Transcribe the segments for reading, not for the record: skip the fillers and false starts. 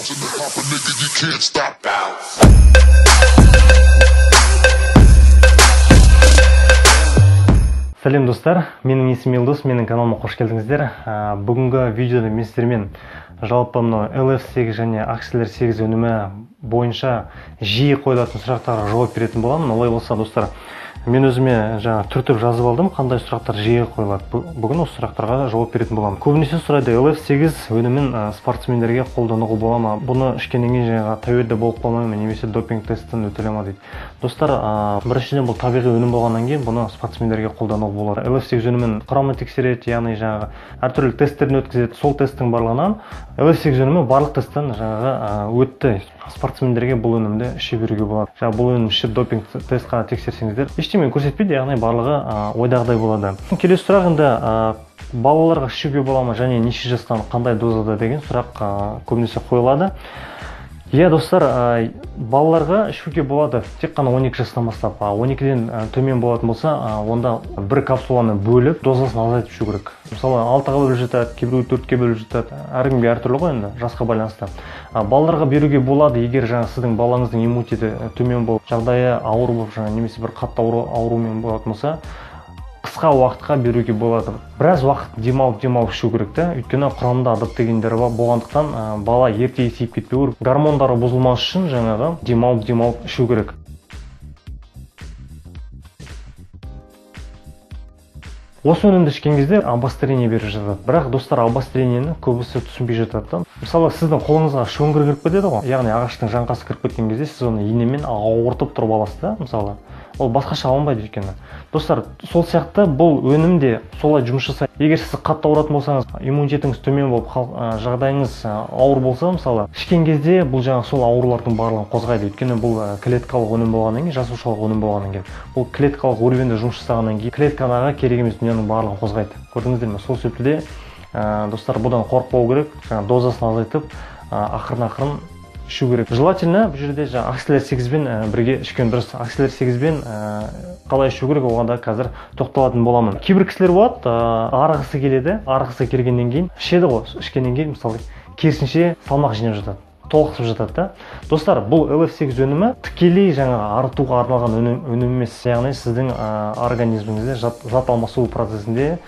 Сәлем достар, менің есімім Елдос, менің каналыма қош келдіңіздер. Бүгінгі видеода мен сіздермен жалпы LF8 және Axeler 8 өнімі бойынша жиі қойылатын сұрақтарға жауап беретін боламын. Олай болса, достар, мен өзіме түртіп жазып алдым, қандай сұрақтар жиі қойылады. Бүгін осы сұрақтарға жауап беретін боламын. Көбінесе сұрайды, LF8 өнімін спортсмендерге қолдануға бола ма? Бұны ішкеннен кейін тәуелді болып қалмай ма, немесе допинг тесттен өтеле ма дейді. Достар, біріншіден бұл табиғи өнім болғаннан кейін бұны спортсмендерге қолдануға болады. LF8 өнімін құрамын тексереді, яғни әртүрлі тесттерін өткізеді. Сол тесттің барлығынан LF8 өнімі барлық тесттен өтті. Спортсмендерге бұл өнімді іше беруге болады. Бұл өнім ішіп допинг тестқа тексерсеңіздер, ештеңе көрсетпейді, яғни барлығы ойдағыдай болады. Келесі сұрақ енді балаларға ішуге бола ма және неше жастан қандай дозада деген сұрақ көбінесе қойылады. Иә, достар, балаларға ішуге болады тек қана 12 жастан бастап. 12-ден төмен болатын болса, онда бір капсуланы бөліп, дозасын азайтып ішу керек. Мысалы, 6-ға бөліп жатады, кейбіреу 4-ке бөліп жатады. Әркімге әртүрлі ғой енді, жасқа байланысты. Балаларға беруге болады, егер сіздің балаңыздың иммунитеті төмен болып, жағдайы ауыр болып, немесе бір қатты аурумен болатын болса, қысқа уақытқа беруге болады. Біраз уақыт демалып ішу керек та, өйткені құрамында адаптогендер болғандықтан бала ерте есейіп кетпеуі, гормондары бұзылмас үшін демалып ішу керек. Осы өнімді ішкен кезде обострение беріп жатады. Бірақ достар, обострениені көбісі түсінбей жатады. Мысалы, сіздің қолыңызға шөңгір кіріп кетеді ғой, яғни ағаштың жаңқасы кіріп кеткен кезде сіз оны инемен ауыртып тұрып аласыз да, мысалы. Ол басқаша алынбайды өйткені. Достар, сол сияқты бұл өнім де солай жұмыс жасайды. Егер сіз қатты ауыратын болсаңыз, иммунитетіңіз төмен болып, жағдайыңыз ауыр болса, мысалы, ішкен кезде бұл сол аурулардың барлығын қозғайды. Өйткені бұл клеткалық өнім болғаннан кейін, жасушалық өнім болғаннан кейін, бұл клеткалық өрбенде жұмыс жасағаннан кейін, клетканаға керек емес дүнияның барлығын қозғайды. Көрдіңіздер ме? Сол себепті достар, бұдан қорықпау керек, дозасын азайтып, ақырын ішу керек. Желательно бұл жерде Axeler 8-бен бірге ішкен дұрыс. Axeler 8-бен қалай ішу керек, оған да қазір тоқталатын боламын. Кейбір кісілер болады, арығысы келеді, арығысы келгеннен кейін ішеді ғой, ішкеннен кейін мысалы керісінше салмақ жинап жатады, толықсып жатады да. Достар, бұл LF8 өнімі тікелей арытуға арналған өнім емес, яғни сіздің организміңізде зат алмасу процесінде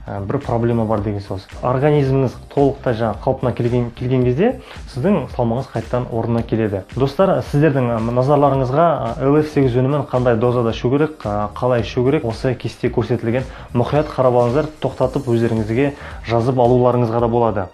бір проблема бар деген сөз. Организміңіз толықтай қалпына келген кезде сіздің салмағыңыз қайтадан орнына келеді. Достар, сіздердің назарларыңызға LF8 өнімін қандай дозада ішу керек, қалай ішу керек, осы кесте көрсетілген мұқият қарап алыңыздар, тоқтатып өздеріңізге жазып алуларыңызға да болады.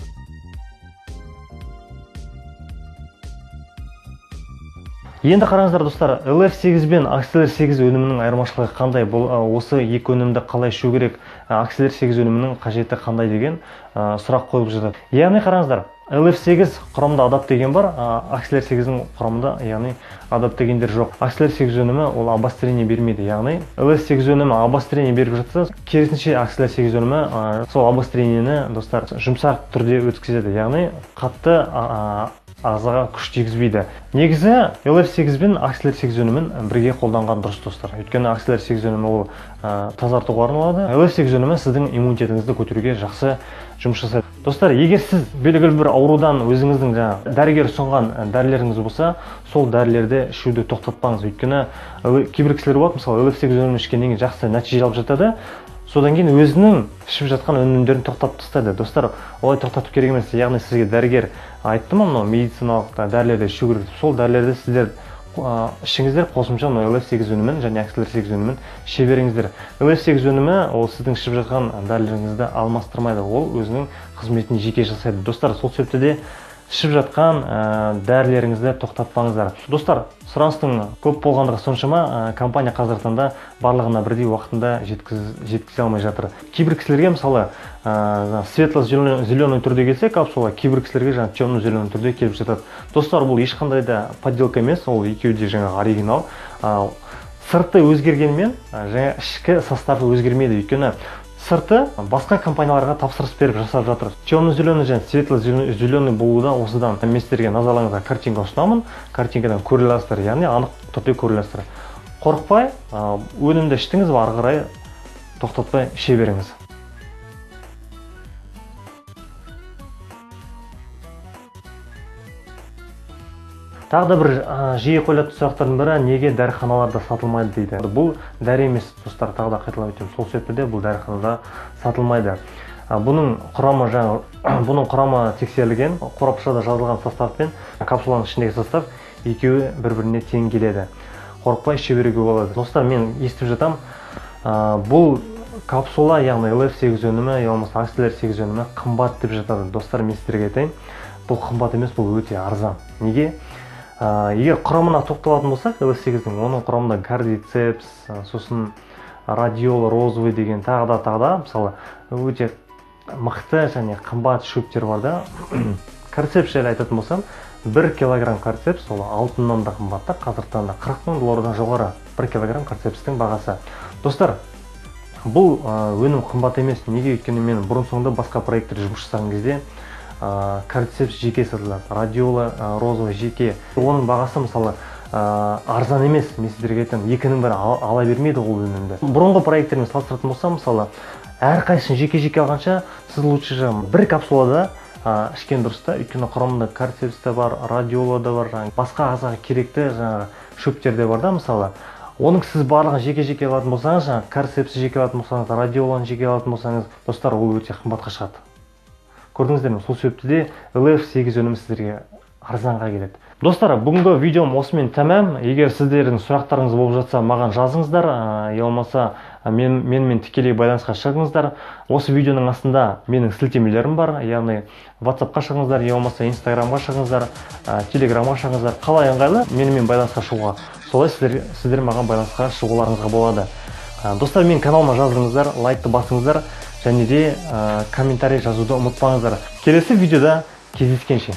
Енді қараңыздар, достар, LF8 бен Axeler 8 өнімінің айырмашылығы қандай? Осы екі өнімді қалай ішу керек? Axeler 8 өнімінің қажеті қандай деген сұрақ қойылып жатады. Яғни қараңыздар, LF8 құрамында адаптоген бар, Axeler 8-дің құрамында, яғни адаптогендер жоқ. Axeler 8 өнімі ол обострение бермейді, яғни LF8 өнімі обострение беріп жатса, керісінше Axeler 8 өнімі сол обострениені, достар, жұмсақ түрде өткізеді, яғни қатты ағзаға күш тигізбейді. Негізі LF8 бен Axeler 8 өнімін бірге қолданған дұрыс, достар. Өйткені Axeler 8 өнімі ол тазартуға арналады. LF8 өнімі сіздің иммунитетіңізді көтеруге жақсы жұмыс жасайды. Достар, егер сіз белгілі бір аурудан өзіңіздің дәрігер ұсынған дәрілеріңіз болса, сол дәрілерді ішуді тоқтатпаңыз. Өйткені кейбір кісілер болады, мысалы LF8 өнімін ішкеннен кейін жақсы нәтиже алып жатады, содан кейін өзінің ішіп жатқан өнімдерін тоқтатып тастайды. Достар, олай тоқтату керек емес. Яғни сізге дәрігер айтты ма, медициналық дәрілерді ішу керек. Сол дәрілерді сіздер ішіңіздер, қосымша LF8 өнімін және Axeler 8 өнімін іше беріңіздер. LF8 өнімі ол сіздің ішіп жатқан дәрілеріңізді алмастырмайды. Ол өзінің қызметін жеке жасайды. Достар, сол себепті де ішіп жатқан дәрілеріңізді тоқтатпаңыздар. Достар, сұраныстың көп болғандығы соншама компания қазіргі таңда барлығына бірдей уақытында жеткізе алмай жатыр. Кейбір кісілерге мысалы светло-зеленый түрде келсе капсула, кейбір кісілерге темно-зеленый түрде келіп жатады. Достар, бұл ешқандай да подделка емес, ол екеуі де оригинал. Сырты өзгергенмен ішкі составы өзгермейді, өйткені сырты басқа компанияларға тапсырыс беріп жасап жатыр. Темно-зеленый және светло-зеленый болуда осыдан мен сіздерге назарларыңызға картинка ұсынамын. Картинкадан көре аласыздар, яғни анық түрде көре аласыздар. Қорықпай, өнімді іштіңіз, ары қарай тоқтатпай іше беріңіз. Тағы да бір жиі қойылатын сұрақтардың бірі, неге дәріханаларда сатылмайды дейді. Бұл дәрі емес достар, тағы да қайталап өтемін. Сол себепті бұл дәріханада сатылмайды. Бұның құрамы тексерілген, қорапшада жазылған состав пен капсуланың ішіндегі состав екеуі бір-біріне тең келеді. Қорықпай іше беруге болады. Достар, мен естіп жатам, бұл капсула, яғни LF8 өнімі, болмаса Axeler 8 өнімі қымбат деп жатады. Достар, мен сіздерге айтайын, бұл қымбат емес, бұл өте арзан. Неге? Егер құрамына тоқталатын болсақ, LF8-дің оның құрамында кардицепс, сосын радиола розовый деген тағы да, мысалы, өте мықты және қымбат шөптер бар да. Кардицепс жайлы айтатын болсам, 1 килограмм кардицепс ол алтыннан да қымбатта, қазіргі таңда $40,000 жоғары 1 килограмм кардицепстің бағасы. Достар, бұл өнім қымбат емес. Неге? Өйткені мен бұрын-соңды басқа проекттерде жұмыс жасаған кезде кардицепс жеке сатылады, радиола розовый жеке. Оның бағасы мысалы арзан емес. Мен сіздерге айтамын, екінің бірі ала бермейді ол өнімді. Бұрынғы проекттермен салыстыратын болсам, мысалы, әрқайсысын жеке-жеке алғанша, сіз лучше бір капсулада ішкен дұрыс та, өйткені құрамында кардицепс те бар, радиола да бар, басқа ағзаға керекті шөптер де бар да, мысалы. Оның сіз барлығын жеке-жеке алатын болсаңыз, кардицепсті жеке алатын болсаңыз, радиоланы жеке алатын болсаңыз, достар, ол өте қымбатқа шығады. Көрдіңіздер ме? Сол себепті де LF8 өнімі сіздерге арзанға келеді. Достар, бүгінгі видеом осымен тәмам. Егер сіздердің сұрақтарыңыз болып жатса, маған жазыңыздар, болмаса менімен тікелей байланысқа шығыңыздар. Осы видеоның астында менің сілтемелерім бар, яғни WhatsApp-қа шығыңыздар, болмаса Instagram-ға шығыңыздар, Telegram-ға шығыңыздар. Қалай ыңғайлы менімен байланысқа шығуға, солай сіздер маған байланысқа шығуларыңызға болады. Достар, мен каналыма жазылыңыздар, лайкты басыңыздар, және де комментарий жазуды ұмытпаңыздар. Келесі видеода кездескенше.